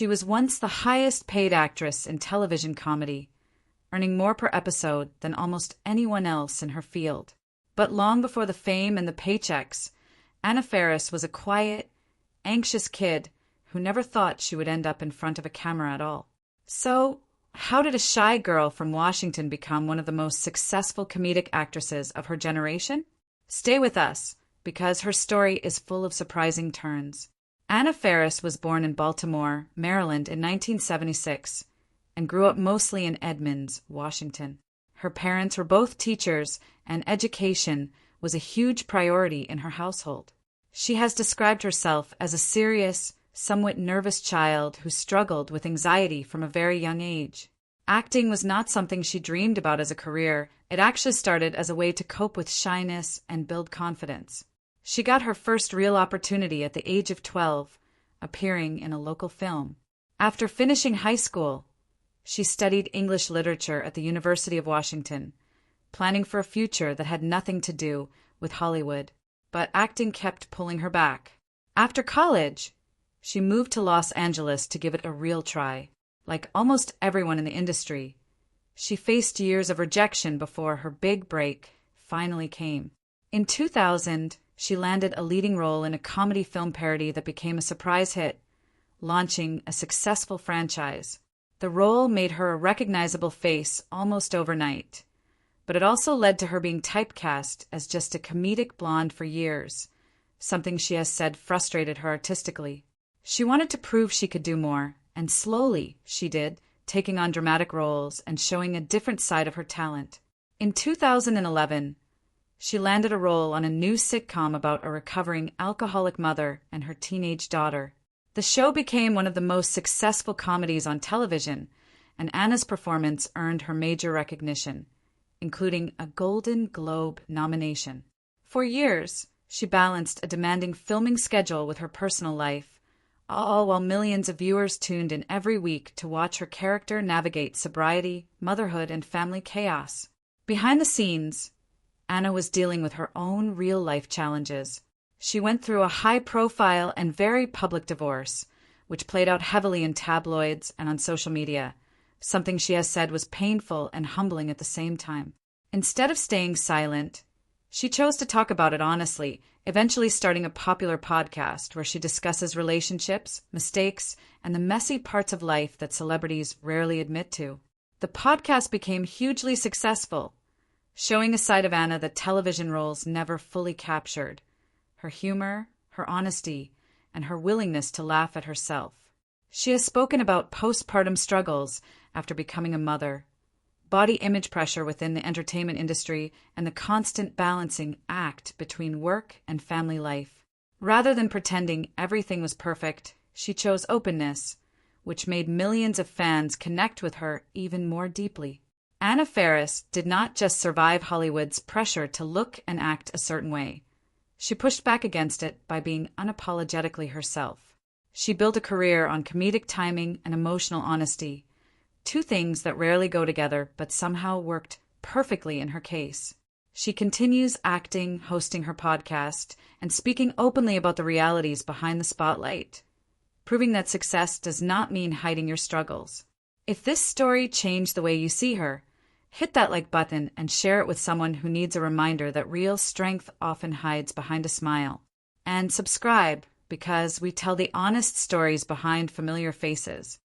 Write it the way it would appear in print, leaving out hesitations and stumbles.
She was once the highest paid actress in television comedy, earning more per episode than almost anyone else in her field. But long before the fame and the paychecks, Anna Faris was a quiet, anxious kid who never thought she would end up in front of a camera at all. So, how did a shy girl from Washington become one of the most successful comedic actresses of her generation? Stay with us, because her story is full of surprising turns. Anna Faris was born in Baltimore, Maryland in 1976 and grew up mostly in Edmonds, Washington. Her parents were both teachers, and education was a huge priority in her household. She has described herself as a serious, somewhat nervous child who struggled with anxiety from a very young age. Acting was not something she dreamed about as a career. It actually started as a way to cope with shyness and build confidence. She got her first real opportunity at the age of 12, appearing in a local film. After finishing high school, she studied English literature at the University of Washington, planning for a future that had nothing to do with Hollywood. But acting kept pulling her back. After college, she moved to Los Angeles to give it a real try. Like almost everyone in the industry, she faced years of rejection before her big break finally came. In 2000, she landed a leading role in a comedy film parody that became a surprise hit, launching a successful franchise. The role made her a recognizable face almost overnight, but it also led to her being typecast as just a comedic blonde for years, something she has said frustrated her artistically. She wanted to prove she could do more, and slowly she did, taking on dramatic roles and showing a different side of her talent. In 2011, she landed a role on a new sitcom about a recovering alcoholic mother and her teenage daughter. The show became one of the most successful comedies on television, and Anna's performance earned her major recognition, including a Golden Globe nomination. For years, she balanced a demanding filming schedule with her personal life, all while millions of viewers tuned in every week to watch her character navigate sobriety, motherhood, and family chaos. Behind the scenes, Anna was dealing with her own real-life challenges. She went through a high-profile and very public divorce, which played out heavily in tabloids and on social media, something she has said was painful and humbling at the same time. Instead of staying silent, she chose to talk about it honestly, eventually starting a popular podcast where she discusses relationships, mistakes, and the messy parts of life that celebrities rarely admit to. The podcast became hugely successful, showing a side of Anna that television roles never fully captured: her humor, her honesty, and her willingness to laugh at herself. She has spoken about postpartum struggles after becoming a mother, body image pressure within the entertainment industry, and the constant balancing act between work and family life. Rather than pretending everything was perfect, she chose openness, which made millions of fans connect with her even more deeply. Anna Faris did not just survive Hollywood's pressure to look and act a certain way. She pushed back against it by being unapologetically herself. She built a career on comedic timing and emotional honesty, two things that rarely go together but somehow worked perfectly in her case. She continues acting, hosting her podcast, and speaking openly about the realities behind the spotlight, proving that success does not mean hiding your struggles. If this story changed the way you see her, hit that like button and share it with someone who needs a reminder that real strength often hides behind a smile. And subscribe, because we tell the honest stories behind familiar faces.